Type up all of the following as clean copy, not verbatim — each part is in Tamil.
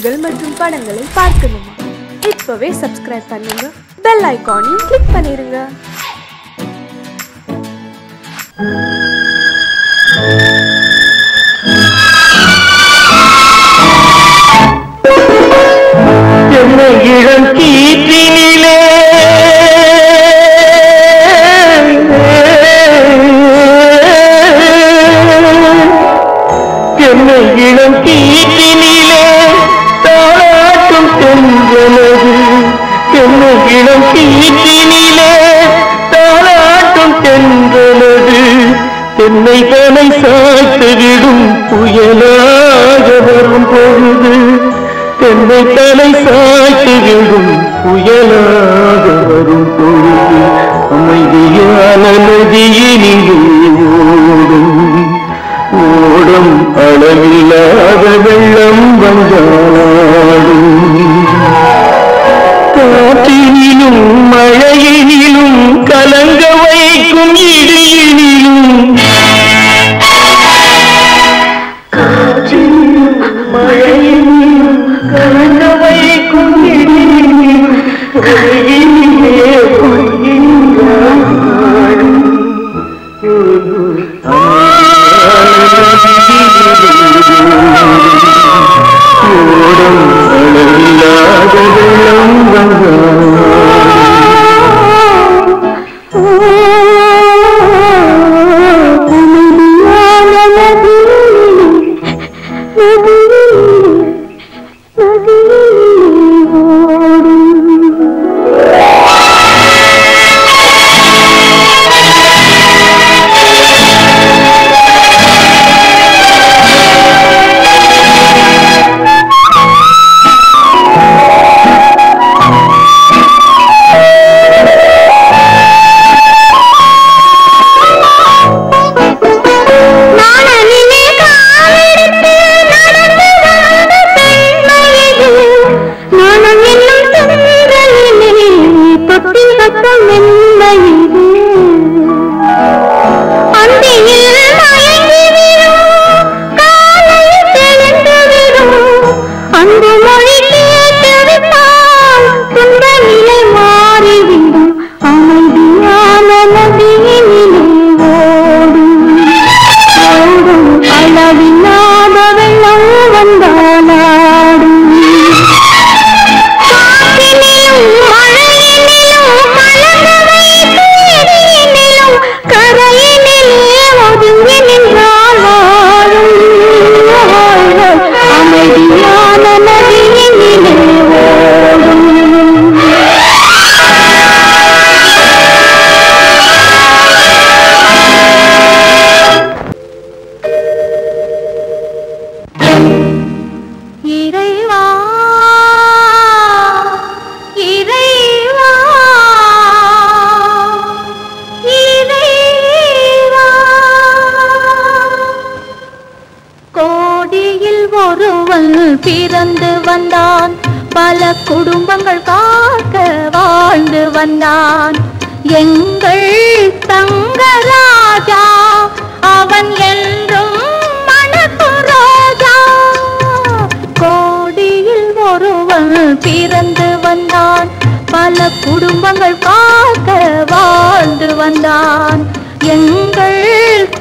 நிகழ்ச்சிகள் மற்றும் படங்களை பார்க்கணுமா? இப்பவே சப்ஸ்கிரைப் பண்ணுங்க, பெல் ஐகானையும் கிளிக் பண்ணிருங்க. என்னை இளம் கீற்றினிலே என்னை இளம் கீற்றினிலே தாளாட்டும் தென்றலது. என்னை இளம் கீற்றினிலே தாளாட்டும் தென்றலது. என்னை தலை சாய்த்துவிடும் புயலாக வரும் பொழுது. என்னை தலை சாய்த்துவிடும் புயலாக வரும் பொழுது. அமைதியான நதியினிலே ஓடும் ஓடும் அளவில்லாத வெள்ளம் வந்தாடும். காற்றினிலும் மழையினிலும் கலங்க வைக்கும் இடியினிலும். காற்றினிலும் மழையினிலும் கலங்க வைக்கும் இடியினிலும். கையிலே பொய்கின்றாடும். ஓடும் அளவில்லாத வெள்ளம் வந்தாடும். பிறந்து வந்தான், பல குடும்பங்கள் காக்க வாழ்ந்து வந்தான். எங்கள் தங்கராஜா அவன் என்றும் மனசு ரோஜா. கோடியில் ஒருவன் பிறந்து வந்தான், பல குடும்பங்கள் காக்க வாழ்ந்து வந்தான். எங்கள்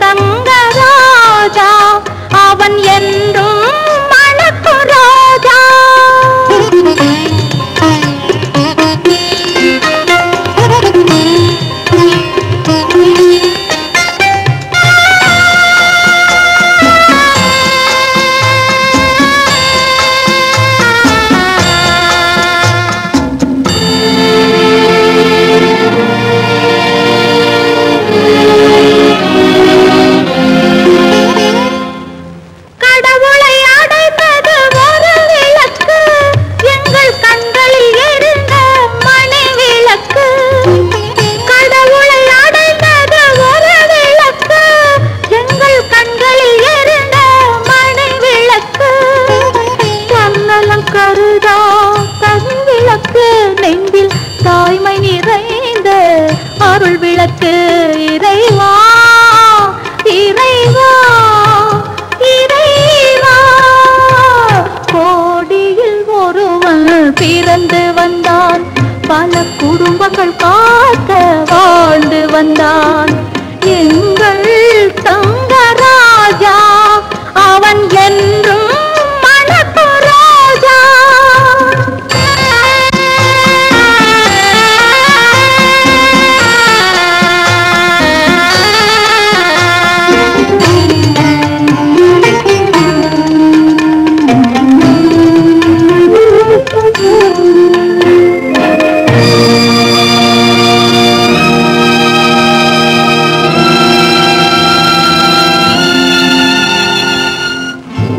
தங்கராஜா அவன் என்றும் மனசு ரோஜா. அருள் விளக்கு இறைவா இறைவா இறைவா கோடியில் பிறந்து வந்தான். பல குடும்பங்கள் காக்க வாழ்ந்து வந்தான். எங்கள் தங்கராஜா அவன் என்றும் மணக்கு ராஜா.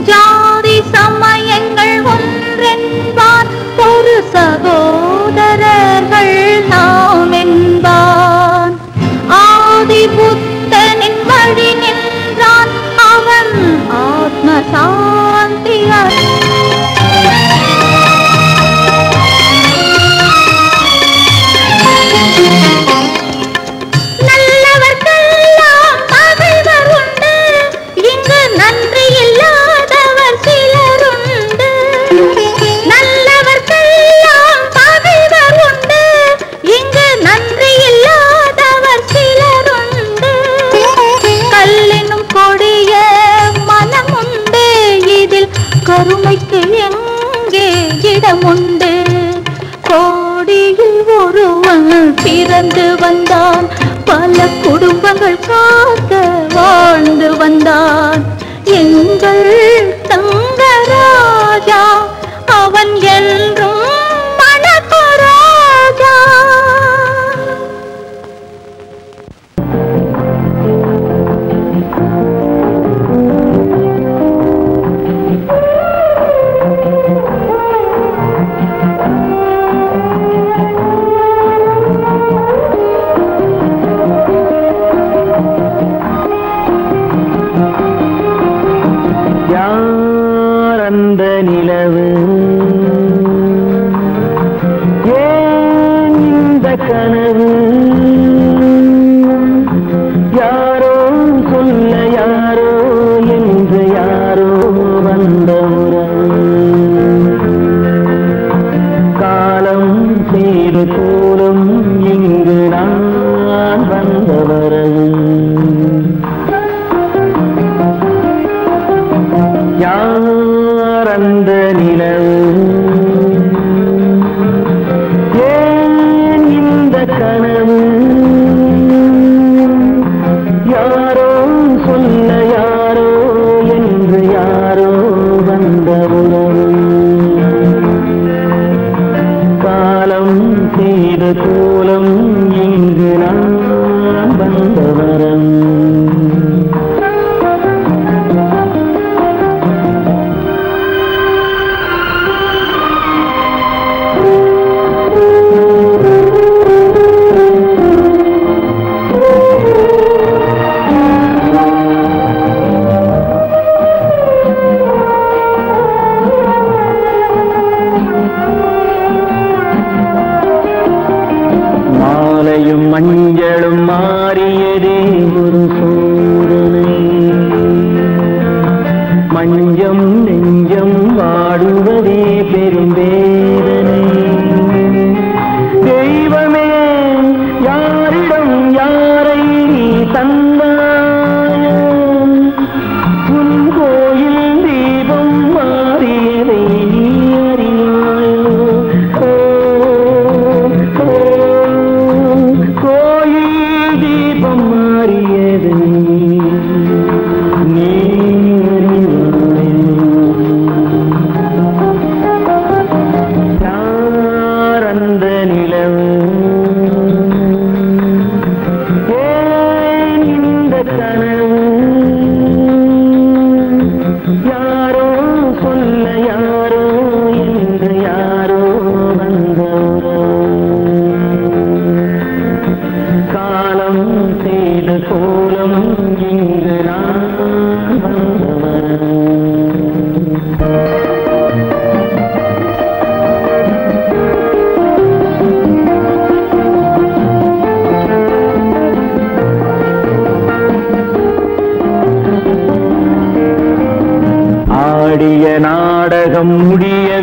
ஜாதி சமயங்கள் ஒன்றென்பான், ஒரு சகோதரர்கள் நாம் என்பான். ஆதி புத்தனின் வழி நின்றான், அவன் ஆத்ம சாந்தி நல்லவர்க்கெல்லாம் பகைவர் உண்டு, இங்கு நன்றி இல்லாதவர் சிலருண்டு. நல்லவர்க்கெல்லாம் பகைவர் உண்டு, இங்கு நன்றி இல்லாதவர் சிலருண்டு. கல்லினும் கொடிய மனமுண்டு, இதில் கருணைக்கு எங்கே இடமுண்டு. கோடியில் ஒருவன் பிறந்து வந்தான், பல குடும்பங்கள் காக்க வாழ்ந்து வந்தான். எங்கள் தங்கராஜா அவன் என்றும் மணக்கு ராஜா. யார் அந்த நிலவு, ஏன் இந்த கனவு, யாரோ சொல்ல யாரோ என்று யாரோ வந்த உறவு. காலம் செய்து கூறும் இங்கு நான் வந்த வரவு. யார் அந்த நிலவு, ஏன் இந்த கனவு, யாரோ சொல்ல யாரோ என்று யாரோ வந்த உறவு. காலம் செய்த கோலம் இங்கு நான் வந்த வரம்.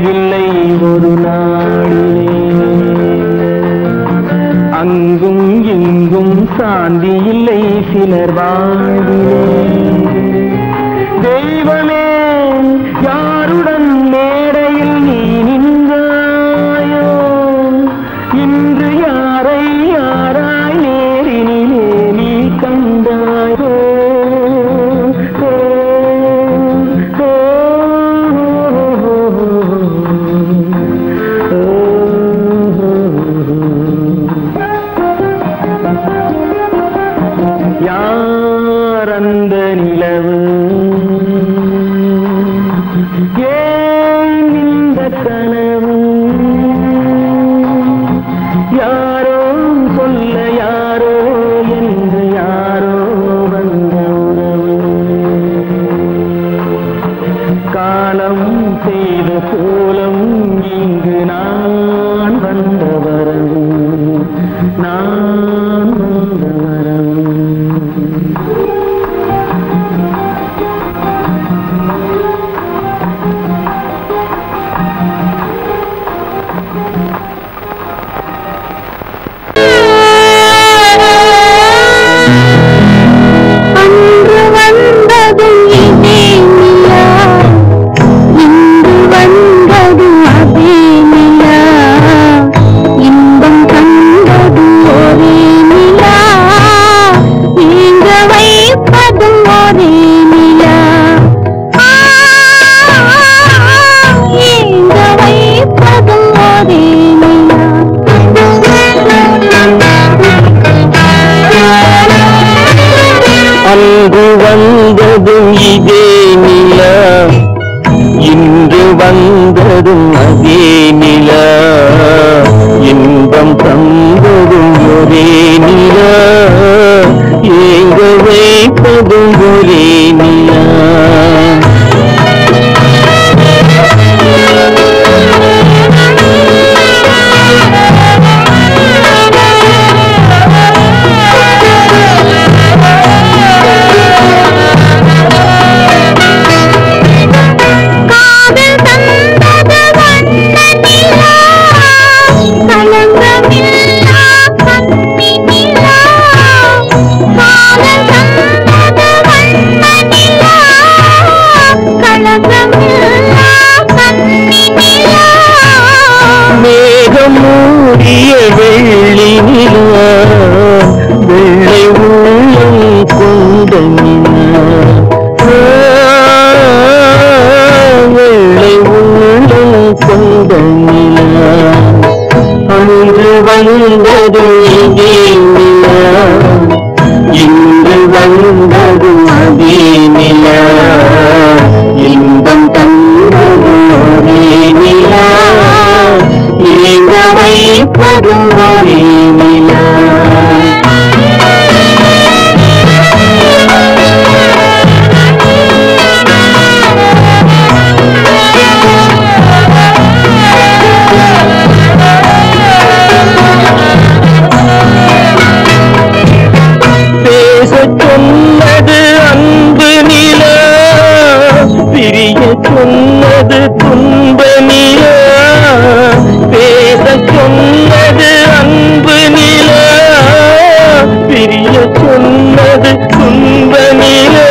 குறையவில்லை ஒரு நாளிலே. அங்கும் இங்கும் சாந்தி இல்லை சிலர் வாழ்விலே. தெய்வமே யாருடன் மேடையில் நீ நின்றாயோ, இன்று யாரை யாராய் நேரினிலே நீ கண்டாயோ. யார் அந்த நிலவு, ஏன் இந்த கனவு, யாரோ சொல்ல யாரோ என்று யாரோ வந்த உறவு. காலம் செய்த கோலம் இங்கு நான் வந்த வரவு, நான் வந்த வரவு. அன்று வந்ததும் இதே நிலா, இன்று வந்ததும் அதே நிலா, இன்பம் தந்ததும் ஒரே நிலா, ஏங்க வைப்பதும் ஒரே நிலா. மூடிய வெள்ளி நிலா, வெள்ளை உள்ளம் கொண்ட நிலா, வெள்ளை உள்ளம் கொண்ட நிலா. அன்று வந்தது இதே நிலா, இன்று வந்தது அதே நிலா, இன்பம் தந்தது ஒரே நிலா, ஏங்க வைப்பதும் ஒரே நிலா. பேசச் சொன்னது அன்பு நிலா, பிரிய சொன்னது துன்ப நிலா. பேசச் சொன்னது அன்பு நிலா, பிரிய சொன்னது துன்ப நிலா.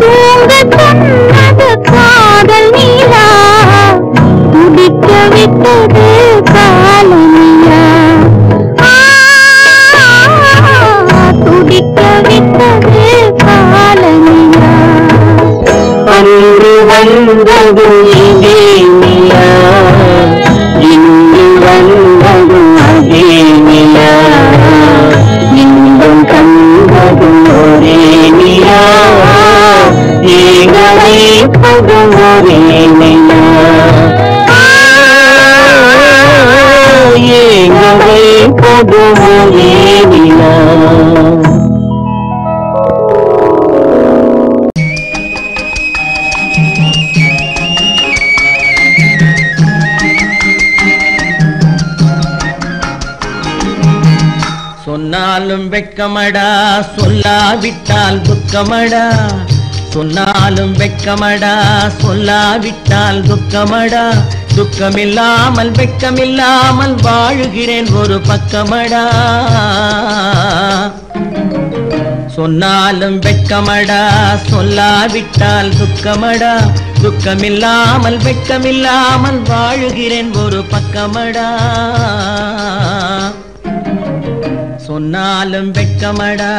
தூங்கச் சொன்னது காதல் நிலா, துடிக்க விட்டது கால நிலா, துடிக்க விட்டது கால நிலா. அன்று வந்தது இதே நிலா, இன்று வந்தது அதே நிலா, இன்பம் தந்தது ஒரே நிலா, ஏங்க வைப்பது ஒரே நிலா, ஏங்க வைப்பது ஒரே நிலா. சொன்னாலும் வெட்கமடா, சொல்லாவிட்டால் துக்கமடா, சொன்னாலும் வெட்கமடா சொல்லாவிட்டால் துக்கமடா துக்கமில்லாமல் வெட்கமில்லாமல் வாழுகிறேன் ஒரு பக்கமடா சொன்னாலும் வெட்கமடா சொல்லாவிட்டால் துக்கமடா துக்கமில்லாமல் வெட்கமில்லாமல் வாழுகிறேன் ஒரு பக்கமடா சொன்னாலும் வெட்கமடா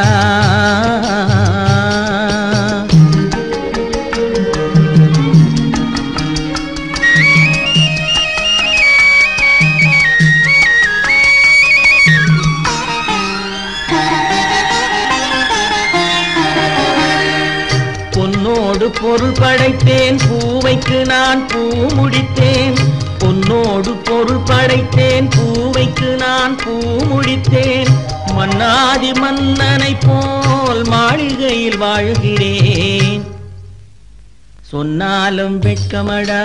பொன்னோடு பொருள் படைத்தேன் பூவைக்கு நான் பூ முடித்தேன் பொன்னோடு பொருள் படைத்தேன் பூவைக்கு நான் பூ முடித்தேன் மன்னாதி மன்னனை போல் மாளிகையில் வாழ்கிறேன் சொன்னாலும் வெட்கமடா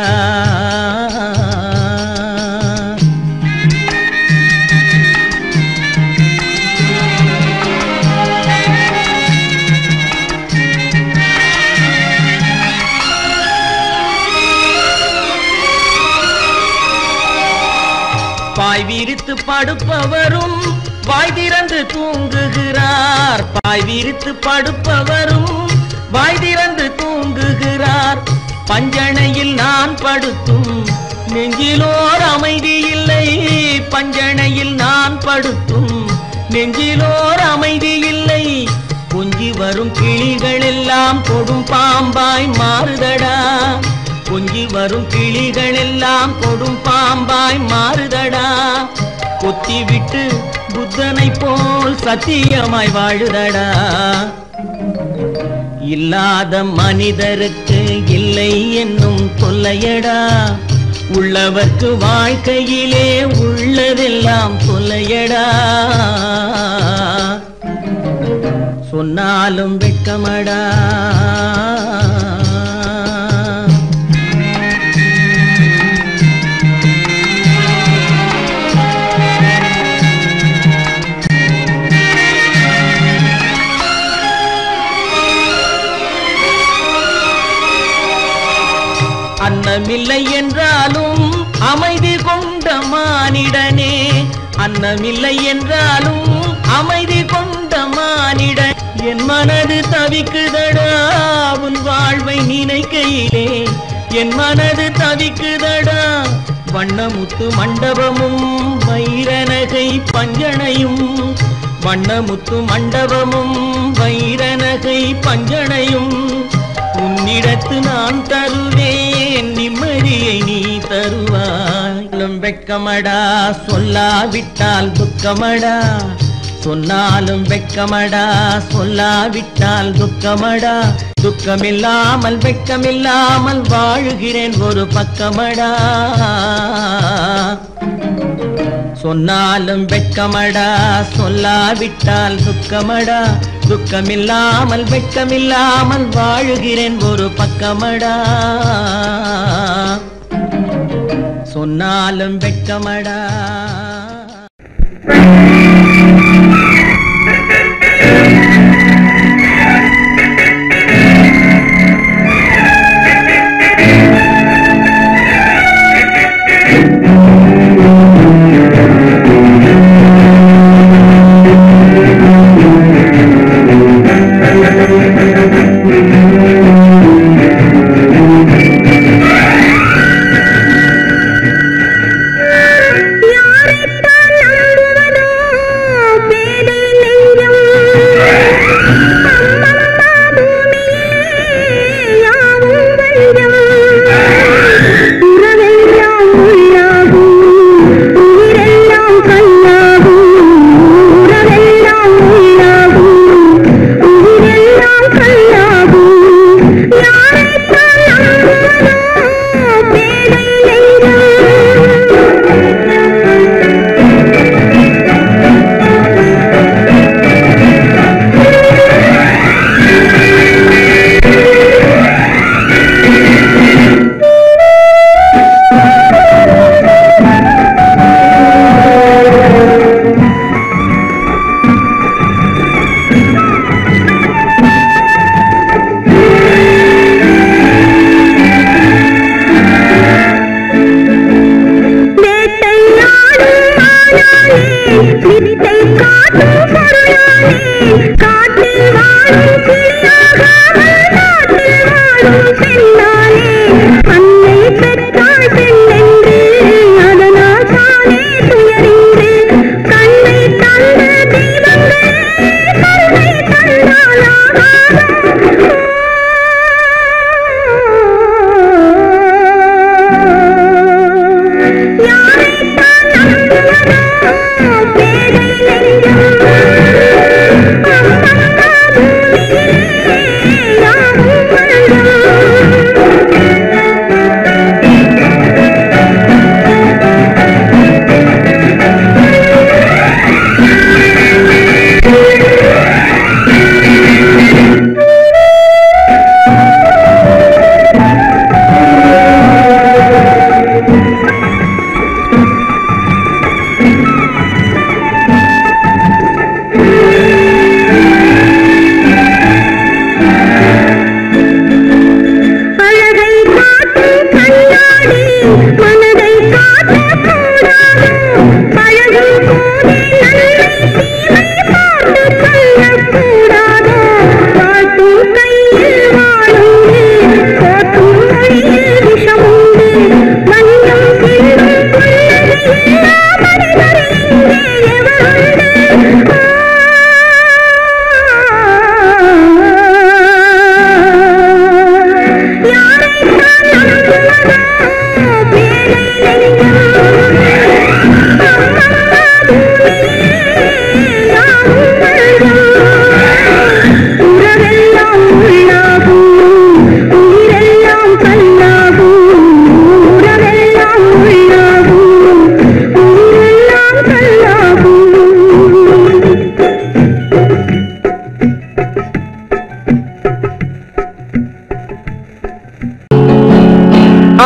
பாய் விரித்து படுப்பவரும் வாய் திறந்து தூங்குகிறார் பாய் விரித்து படுப்பவரும் வாய் திறந்து தூங்குகிறார் பஞ்சணையில் நான் படுத்தும் நெஞ்சிலோர் அமைதி இல்லை பஞ்சணையில் நான் படுத்தும் நெஞ்சிலோர் அமைதி இல்லை கொஞ்சி வரும் கிளிகள் எல்லாம் கொடும் பாம்பாய் மாறுதடா கொஞ்சி வரும் கிளிகள் எல்லாம் கொடும் பாம்பாய் மாறுதடா கொத்தி விட்டு புத்தனை போல் சத்தியமாய் வாழுதடா இல்லாத மனிதருக்கு இல்லை என்னும் தொல்லையடா உள்ளவர்க்கு வாழ்க்கையிலே உள்ளதெல்லாம் தொல்லையடா சொன்னாலும் வெட்கமடா அன்னமில்லை என்றாலும் அமைதி கொண்ட மானிடனே அன்னமில்லை என்றாலும் அமைதி கொண்ட மானிடன் என் மனது தவிக்குதடா உன் வாழ்வை நினைக்கையிலே என் மனது தவிக்குதடா வண்ணமுத்து மண்டபமும் வைரநகை பஞ்சனையும் வண்ணமுத்து மண்டபமும் வைரநகை பஞ்சனையும் உன்னிடத்து நான் தருவேன் நிம்மதியை நீ தருவாய் வெட்கமடா சொல்லாவிட்டால் துக்கமடா சொன்னாலும் வெட்கமடா சொல்லாவிட்டால் துக்கமடா துக்கமில்லாமல் வெட்கமில்லாமல் வாழுகிறேன் ஒரு பக்கமடா சொன்னாலும் வெட்கமடா சொல்லாவிட்டால் துக்கமடா துக்கமில்லாமல் வெட்கமில்லாமல் வாழுகிறேன் ஒரு பக்கமடா சொன்னாலும் வெட்கமடா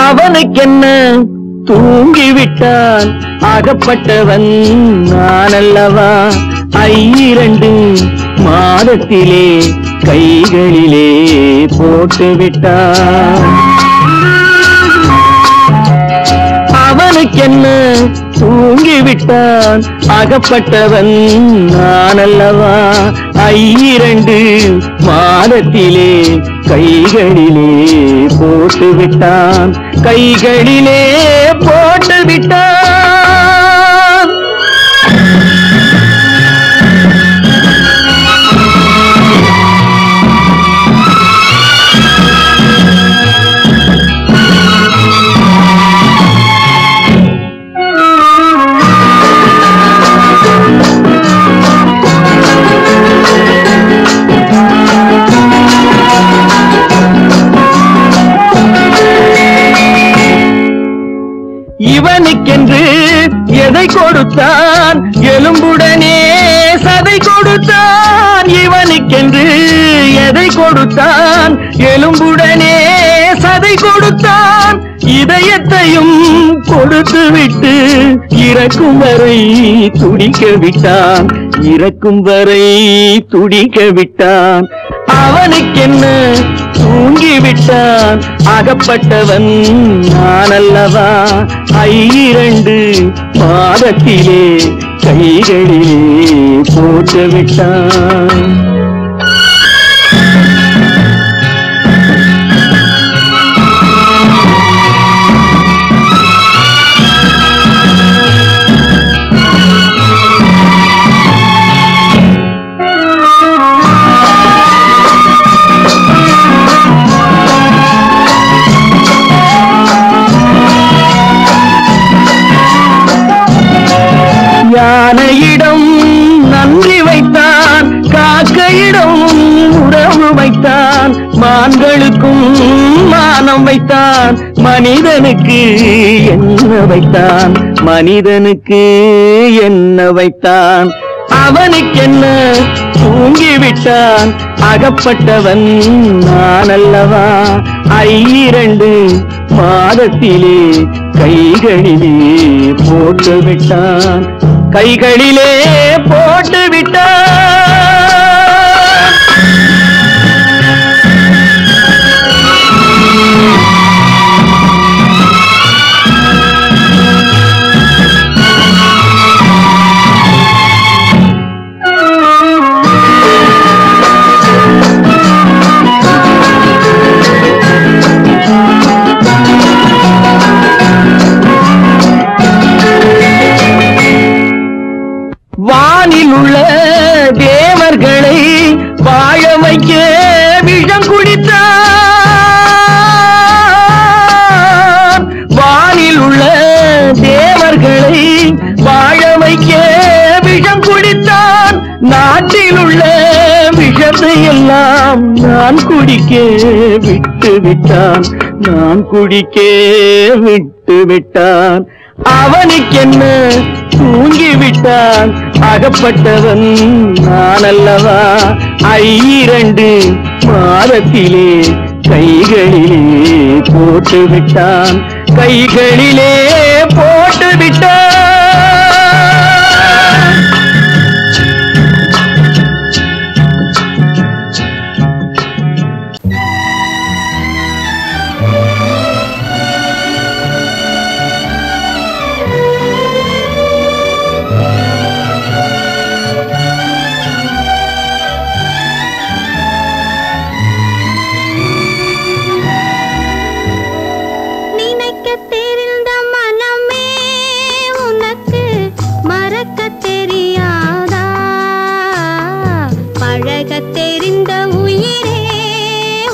அவனுக்கென்ன தூங்கிவிட்டான் அகப்பட்டவன் நான் அல்லவா 2 மாதத்திலே கைகளிலே போட்டு விட்டான் அவனுக்கென்ன தூங்கிவிட்டான் அகப்பட்டவன் நான் அல்லவா 2 மாதத்திலே கைகளிலே போட்டு விட்டான் கைகளிலே போட்டு விட்டான் இவனுக்கென்று எதை கொடுத்தான் எலும்புடனே சதை கொடுத்தான் இவனுக்கென்று எதை கொடுத்தான் எலும்புடனே சதை கொடுத்தான் இதயத்தையும் கொடுத்து விட்டு இறக்கும் வரை துடிக்க விட்டான் இறக்கும் வரை துடிக்க விட்டான் அவனுக்கென்ன தூங்கிவிட்டான் அகப்பட்டவன் நான் அல்லவா 2 மாதத்திலே கைகளிலே போட்டு விட்டான் யானையிடம் நன்றி வைத்தான் காக்கையிடம் உறவு வைத்தான் மான்களுக்கும் மானம் வைத்தான் மனிதனுக்கு என்ன வைத்தான் மனிதனுக்கு என்ன வைத்தான் அவனுக்கென்ன தூங்கிவிட்டான் அகப்பட்டவன் நான் அல்லவா 2 மாதத்திலே கைகளிலே போட்டு விட்டான் கைகளிலே போட்டு விட்டான் வானில் உள்ள தேவர்களை வாழ வைக்க விஷம் குடித்தான் வானில் உள்ள நாட்டில் உள்ள விஷத்தை எல்லாம் நான் குடிக்க விட்டு விட்டான், நான் குடிக்க விட்டு விட்டான். அவனுக்கென்ன தூங்கிவிட்டான், அகப்பட்டவன் நான் அல்லவா. 2 மாதத்திலே கைகளிலே போட்டு விட்டான், கைகளிலே போட்டு விட்டான்.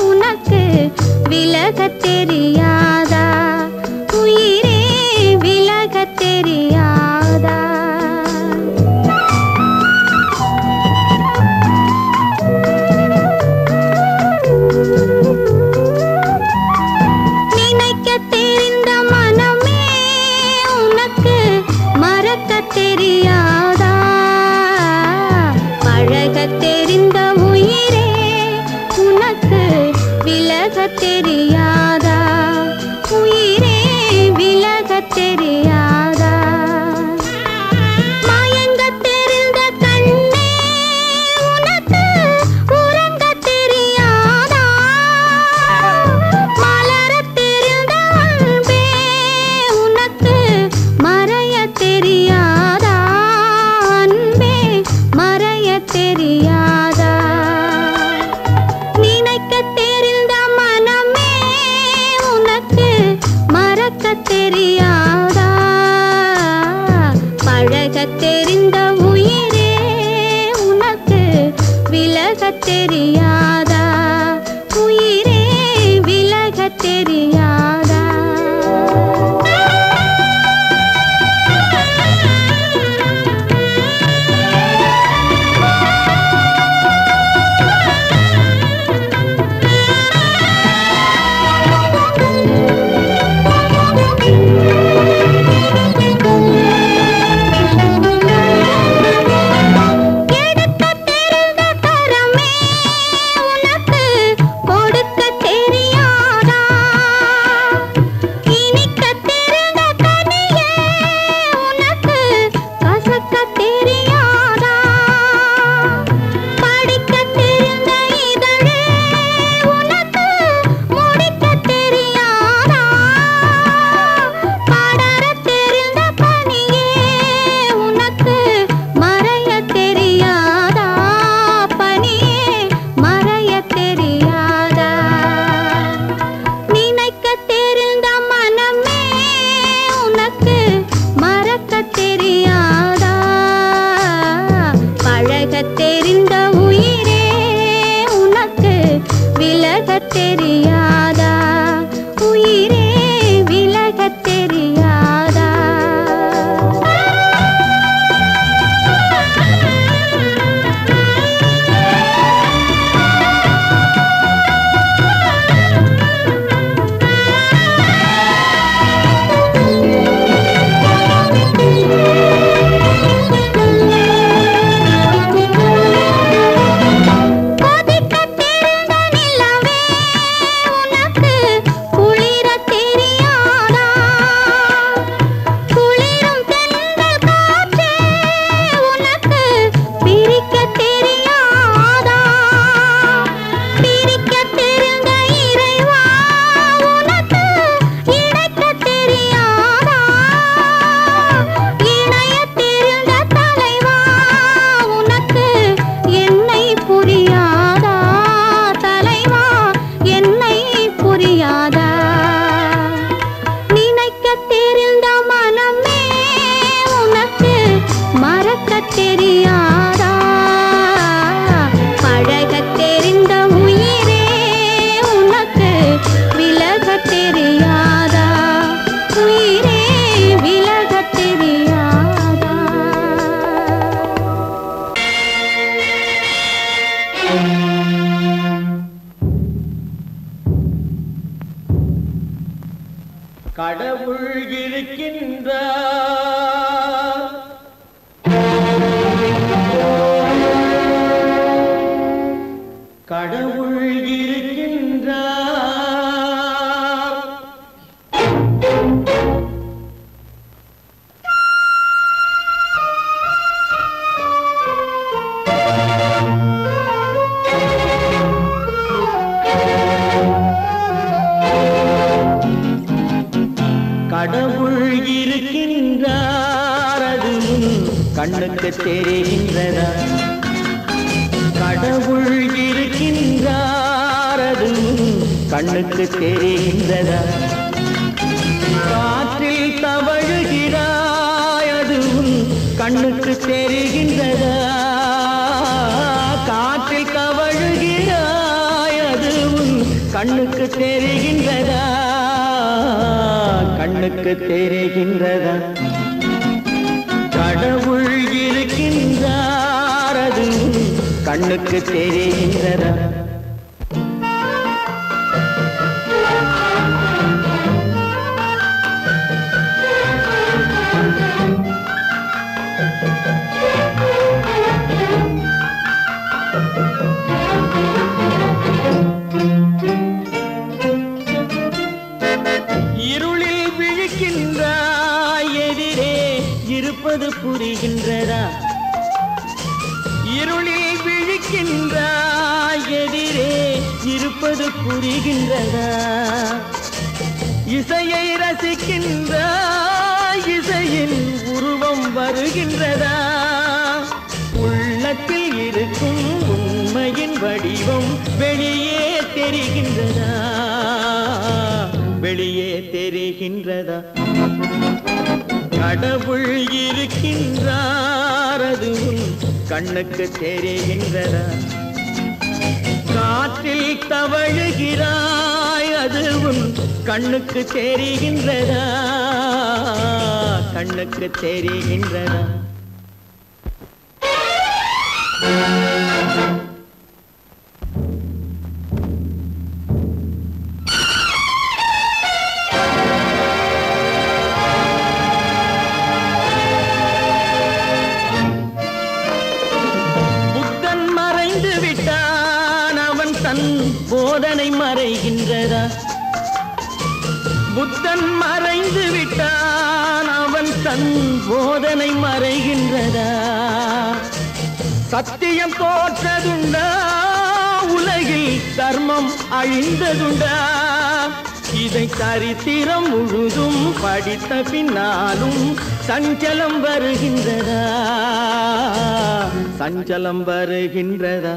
உனக்கு கடவுள் இருக்கின்றார். கடவுள் இருக்கின்றார், அது கண்ணுக்கு தெரிகின்றதா? கடவுள் இருக்கின்றார், அது கண்ணுக்கு தெரிகின்றதா? காற்றில் தவழுகிறாய், அது கண்ணுக்கு தெரிகின்றதா? காற்றில் தவழுகிறாய், அது கண்ணுக்கு தெரிகின்றதா? கண்ணுக்கு தெரிகின்றதா? கடவுள் இருக்கின்றார், அது கண்ணுக்கு தெரிகின்றதா? இருளில் விழிக்கின்றாய், எதிரே இருப்பது புரிகின்றதா? இருளில் விழிக்கின்றாய், எதிரே இருப்பது புரிகின்றதா? இசையை ரசிக்கின்றாய், இசையின் உருவம் வருகின்றதா? உள்ளத்தில் இருக்கும் உண்மையின் வடிவம் வெளியே தெரிகின்றதா? வெளியே தெரிகின்றதா? கடவுள் இருக்கின்றார், அது கண்ணுக்கு தெரிகின்றதா? காற்றில் தவழுகிறாய், அது கண்ணுக்கு தெரிகின்றதா? கண்ணுக்கு தெரிகின்றதா? போதனை மறைகின்றதா? புத்தன் மறைந்து விட்டான், அவன் தன் போதனை மறைகின்றதா? சத்தியம் தோற்றதுண்டா? உலகில் தர்மம் அழிந்ததுண்டா? இதை சரித்திரம் முழுதும் படித்த பின்னாலும் சஞ்சலம் வருகின்றதா? சஞ்சலம் வருகின்றதா?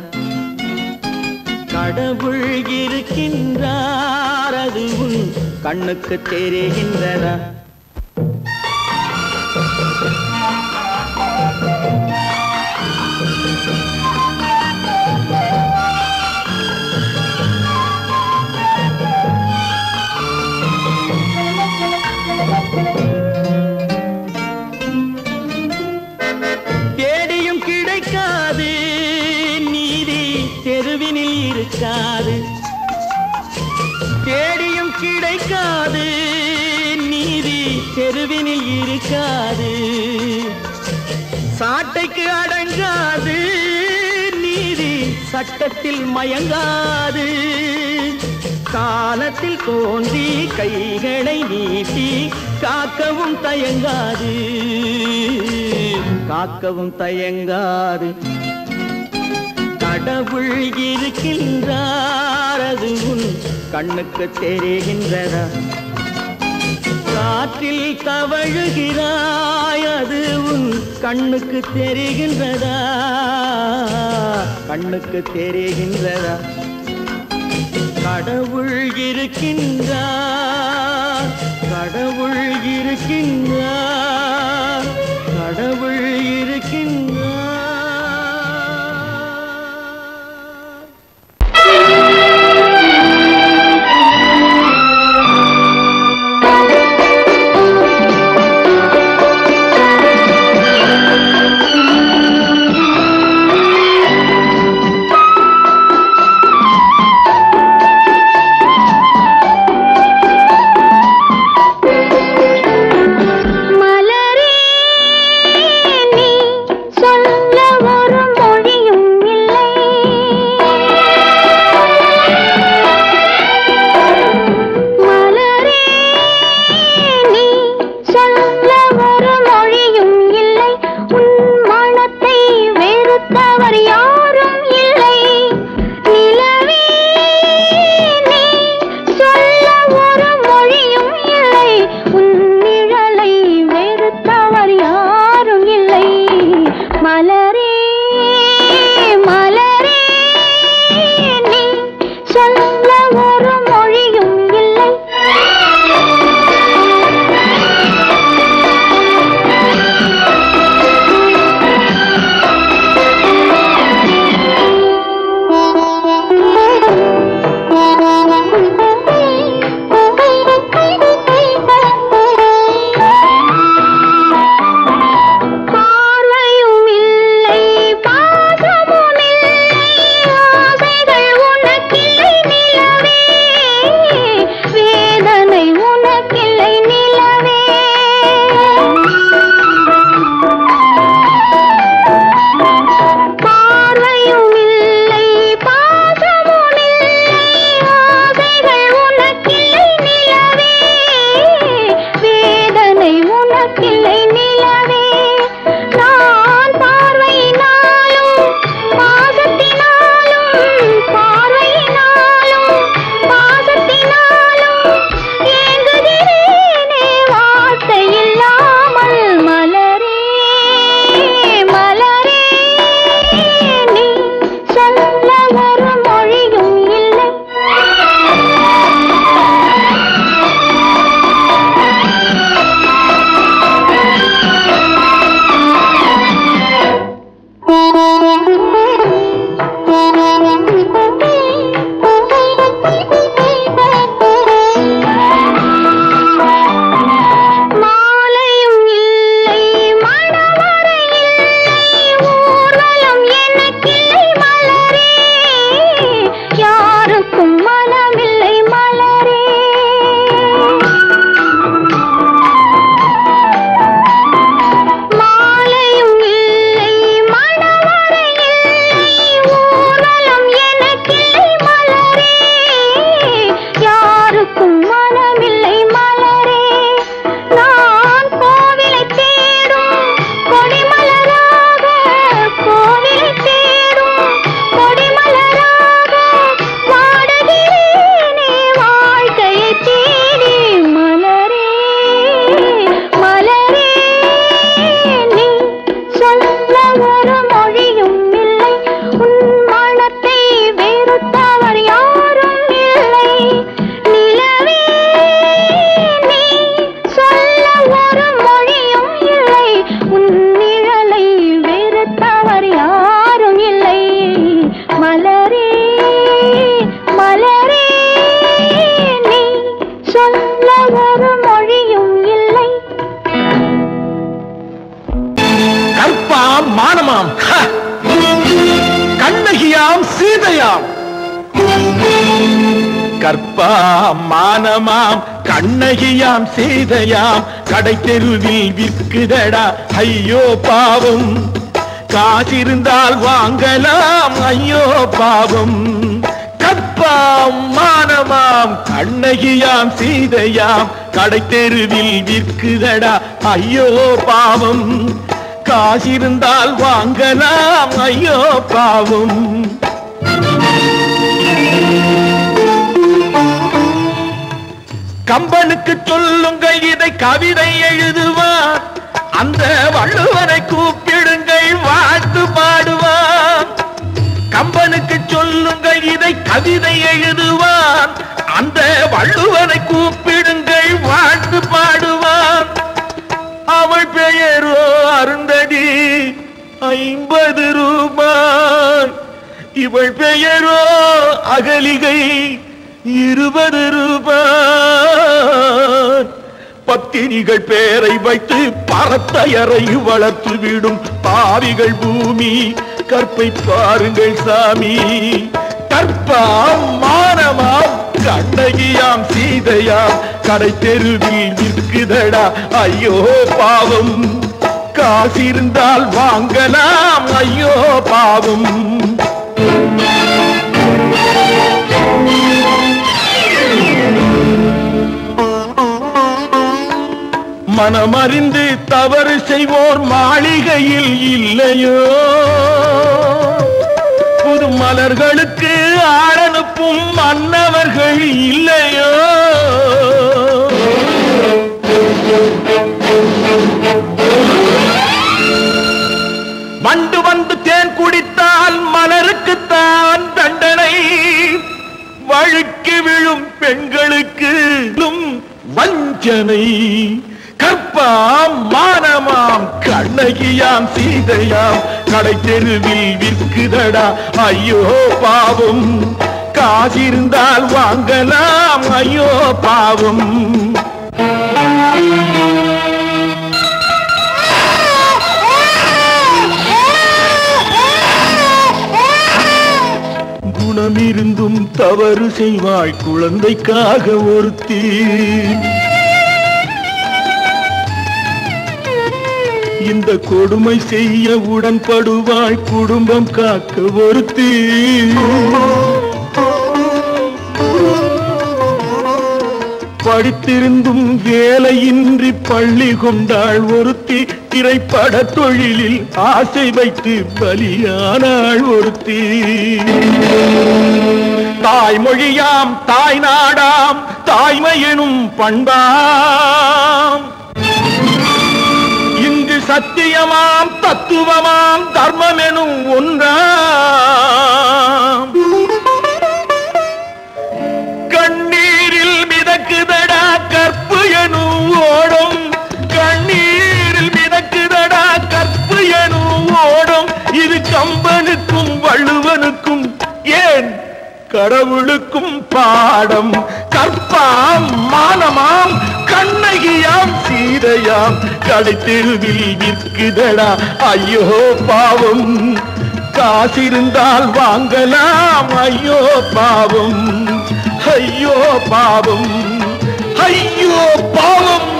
கடவுள் இருக்கின்றார், அது கண்ணுக்கு தெரிகின்றதா? தேடியும் கிடைக்காது நீதி, தெருவினில் இருக்காது. தேடியும் கிடைக்காது நீதி, தெருவினில் இருக்காது. சாட்டைக்கு அடங்காது நீதி, சட்டத்தில் மயங்காது. காலத்தில் தோன்றி கைகளை நீட்டி காக்கவும் தயங்காது. காக்கவும் தயங்காது. கடவுள் இருக்கின்றார், அது கண்ணுக்கு தெரிகின்றதா? காற்றில் தவழுகிறாய், அது கண்ணுக்கு தெரிகின்றதா? கண்ணுக்கு தெரிகின்றதா? கடவுள் இருக்கின்றார், கடவுள் இருக்கின்றார், கடவுள் இருக்கின்றார். எனக்கில்லை நிலவே நான் பார்வையினாலும் பாசத்தினாலும் பார்வையினாலும் பாசத்தினாலும் ஏங்குகிறேனே வார்த்தை இல்லாமல் மலரே மலரே நீ சொல்ல ஒரு மொழியும் இல்லை மாலையும் இல்லை மணவரை இல்லை ஊர்வலம் எனக்கில்லை மலரே யாருக்கும் மனமில்லை மலரே மாலையும் இல்லை மணவரை இல்லை ஊர்வலம் எனக்கில்லை மலரே யாருக்கும் மனமில்லை மலரே நான் கோவிலை தேடும் கொடிமலராக கோவிலை தேடும் கொடிமலராக வாடுகிறேனே வாழ்க்கையை தேடி மலரே மலரே நீ சொல்ல ஒரு மொழியும் இல்லை உன் மனத்தை வெறுத்தவர் யாரும் இல்லை நிலவே நீ சொல்ல ஒரு மொழியும் இல்லை உன் நிழலை வெறுத்தவர் யாரும் இல்லை மலரே மலரே நீ சொல்ல ஒரு மொழியும் இல்லை கற்பாம் மானமாம் கண்ணகியாம் சீதையாம் கற்பாம் மானமாம் கண்ணகியாம் சீதையாம் கடை தெருவில் விற்குதடா ஐயோ பாவம் காசிருந்தால் வாங்கலாம் ஐயோ பாவம் கற்பாம் மானமாம் கண்ணகியாம் சீதையாம் கடை தெருவில் விற்குதடா ஐயோ பாவம் காசிருந்தால் வாங்கலாம் ஐயோ பாவம் கம்பனுக்கு சொல்லுங்கள் இதை கவிதை எழுதுவார் அந்த வள்ளுவனை கூப்பிடுங்கள் வாழ்த்து பாடுவார் கம்பனுக்கு சொல்லுங்கள் இதை கவிதை எழுதுவார் அந்த வள்ளுவனை கூப்பிடுங்கள் வாழ்த்து பாடுவார் அவள் பெயரோ அருந்ததி 50 ரூபாய் இவள் பெயரோ அகலிகை 20 ரூபாய் பத்தினிகள் பேரை வைத்து பரத்தையறை வளர்த்து விடும் பாவிகள் பூமி கற்பை பாருங்கள் சாமி கற்பாம் மானமாம் கண்ணகியாம் சீதையாம் கடை தெருவில் விற்குதடா ஐயோ பாவம் காசிருந்தால் வாங்கலாம் ஐயோ பாவம் மனமறிந்து தவறு செய்வோர் மாளிகையில் இல்லையோ புது மலர்களுக்கு ஆளனுப்பும் மன்னவர்கள் இல்லையோ வண்டு வந்து தேன் குடித்தால் மலருக்குத்தான் தண்டனை வழுக்கி விழும் பெண்களுக்கு வஞ்சனை கற்பாம் மானமாம் கண்ணகியாம் சீதையாம் கடை தெருவில் விற்குதடா ஐயோ பாவம் காசிருந்தால் வாங்கலாம் ஐயோ பாவம் குணமிருந்தும் தவறு செய்வாய் குழந்தைக்காக ஒருத்தி இந்த கொடுமை செய்ய உடன்படுவாய் குடும்பம் காக்க ஒருத்தி படித்திருந்தும் வேலையின்றி பள்ளி கொண்டாள் ஒருத்தி, திரைப்பட தொழிலில் ஆசை வைத்து பலியானாள் ஒருத்தி. தாய்மொழியாம் தாய் நாடாம் தாய்மை எனும் பண்பாம், இங்கு சத்தியமாம் தத்துவமாம் தர்மம் எனும் ஒன்றாம். கண்ணீரில் மிதக்குதடா கற்பு எனும் ஓடும், கண்ணீரில் மிதக்குதடா கற்பு எனும் ஓடும். இது கம்பனுக்கும் வள்ளுவனுக்கும் ஏன் கடவுளுக்கும் பாடம். கற்பாம் மானமாம் கண்ணகியாம் சீதையாம் கடைத்தெருவில் விற்குதடா ஐயோ பாவம். காசிருந்தால் வாங்கலாம் ஐயோ பாவம், ஐயோ பாவம், ஐயோ பாவம்.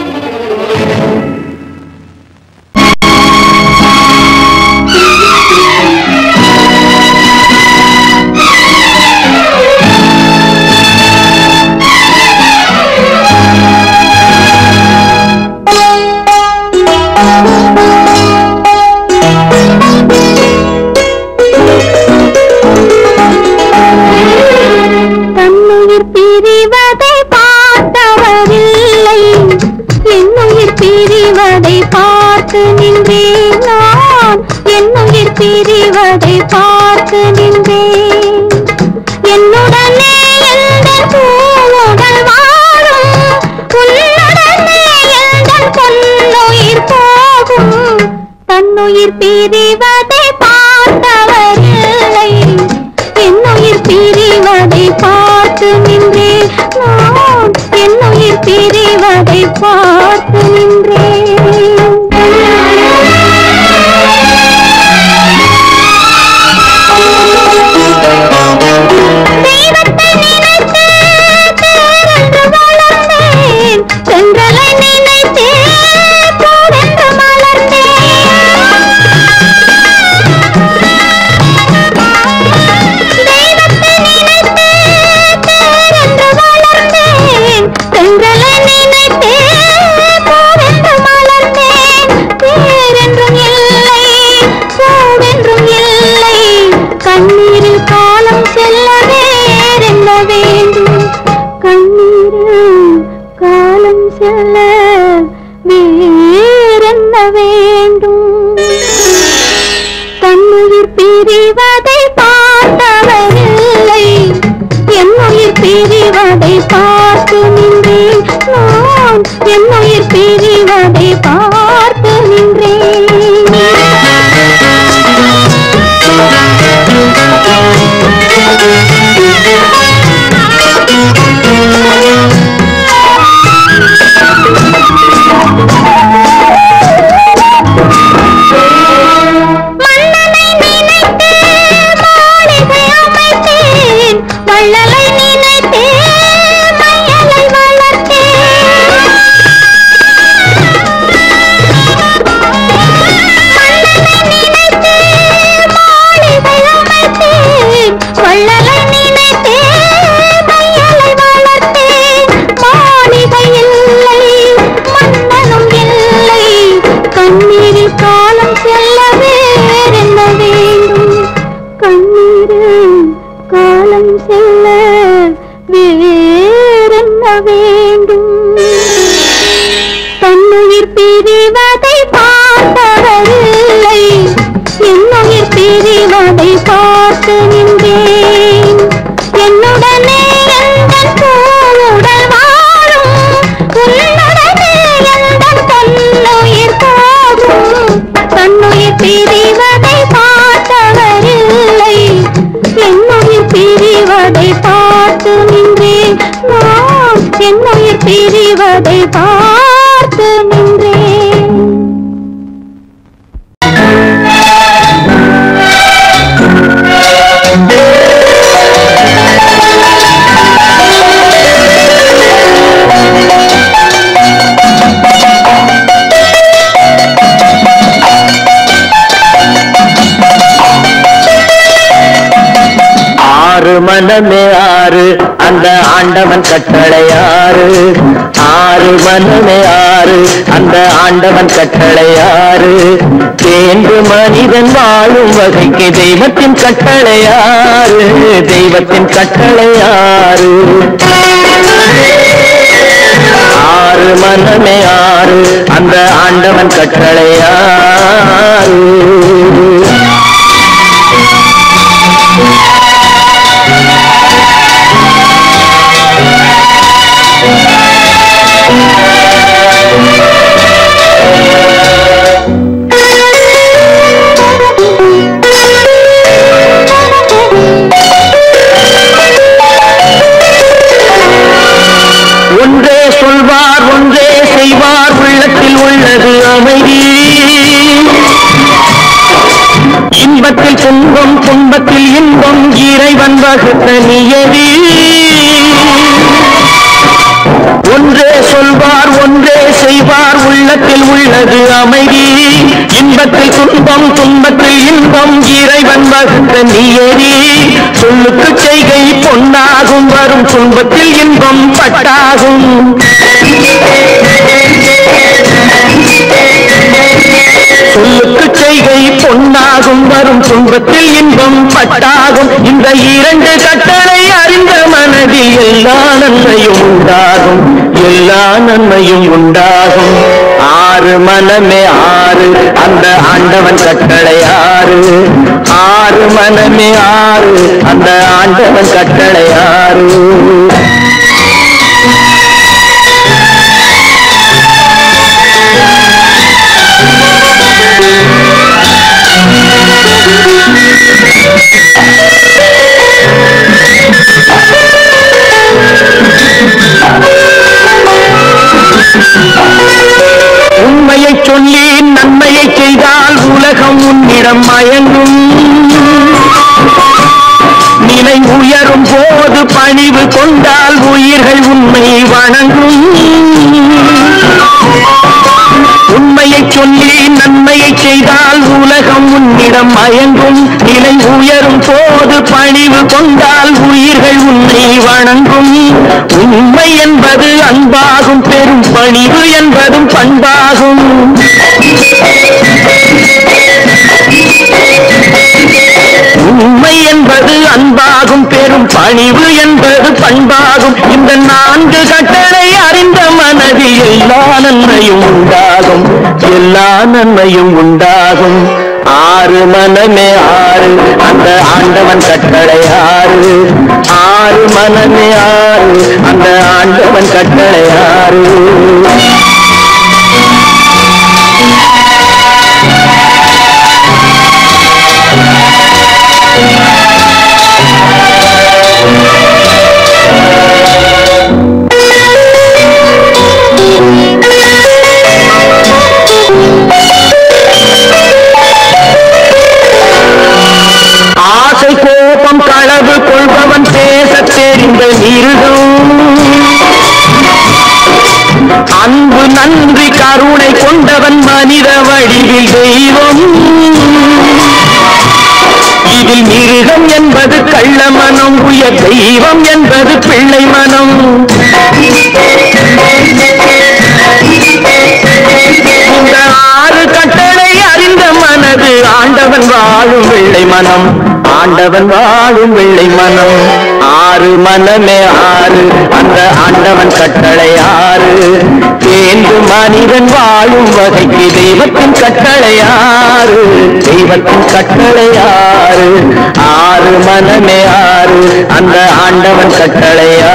பிரிவதை பார்த்து நின்றேன். என்னுடனே எந்த பூவுடன் வாழும், உன்னுடனே எந்த பொன்னுயிர் போகும். தன்னுயிர் பிரிவதை பார்த்தவரில்லை, என்னுயிர் பிரிவதை பார்த்து நின்றேன். நான் என்னுயிர் பிரிவதை பார்த்து நின்றேன். பிரிவதை பார்த்து நின்றேன். ஆறு மனமே ஆறு அந்த ஆண்டவன் கட்டளையாறு. ஆறு மனமே ஆறு அந்த ஆண்டவன் கட்டளையாறு. தேர்ந்து மனிதன் வாழும் வகைக்கு தெய்வத்தின் கட்டளையாறு. தெய்வத்தின் கட்டளையாறு. ஆறு மனமே ஆறு அந்த ஆண்டவன் கட்டளையாறு. ஒன்றே சொல்வார் ஒன்றே செய்வார் உள்ளத்தில் உள்ளது அமைதி. இன்பத்தில் துன்பம் துன்பத்தில் இன்பம் இறைவன் வகுத்த நியதி. ஒன்றே சொல்வார் ஒன்றே செய்வார் உள்ளத்தில் உள்ளது அமைதி. இன்பத்தில் துன்பம் துன்பத்தில் இன்பம் இறைவன் வகுத்த நியதி. சொல்லுக்கு செய்கை பொன்னாகும் வரும் துன்பத்தில் இன்பம் பட்டாகும். சொல்லுக்கு செய்கை பொன்னாகும் வரும் துன்பத்தில் இன்பம் பட்டாகும். இந்த இரண்டு கட்டளை அறிந்த மனதில் எல்லா நன்மையும் உண்டாகும். எல்லா நன்மையும் உண்டாகும். ஆறு மனமே ஆறு அந்த ஆண்டவன் கட்டளையாறு. ஆறு மனமே ஆறு அந்த ஆண்டவன் கட்டளையாறு. உண்மையை சொல்லி நன்மையை செய்தால் உலகம் உன்னிடம் மயங்கும். நிலை உயரும் போது பணிவு கொண்டால் உயிர்கள் உண்மை வணங்கும். உண்மையை சொல்லி நன்மையை செய்தால் உலகம் உன்னிடம் மயங்கும். நிலை உயரும் போது பணிவு கொண்டால் உயிர்கள் உன்னை வணங்கும். உண்மை என்பது அன்பாகும். பெரும் பணிவு என்பதும் பண்பாகும். உண்மை என்பது அன்பாகும். பெரும் பணிவு என்பது பண்பாகும். இந்த நான்கு கட்டளை அறிந்த மனதில் எல்லா நன்மையும் உண்டாகும். எல்லா நன்மையும் உண்டாகும். ஆறு மனமே ஆறு அந்த ஆண்டவன் கட்டளையாறு. ஆறு மனமே ஆறு அந்த ஆண்டவன் கட்டளையாறு. ஆசை கோபம் களவு கொள்பவன் பேச தெரிந்த மிருகம். அன்பு நன்றி கருணை கொண்டவன் மனித வடிவில் தெய்வம். இதில் மிருகம் என்பது கள்ள மனம். உயர் தெய்வம் என்பது பிள்ளை மனம். இந்த ஆறு கட்டளை அறிந்த மனது ஆண்டவன் வாழும் வெள்ளை மனம். ஆண்டவன் வாழும் வெள்ளை மனம். ஆறு மனமே ஆறு அந்த ஆண்டவன் கட்டளையாறு. தேர்ந்து மனிதன் வாழும் வகைக்கு தெய்வத்தின் கட்டளையாறு. தெய்வத்தின் கட்டளையாறு. ஆறு மனமே ஆறு அந்த ஆண்டவன் கட்டளையாறு.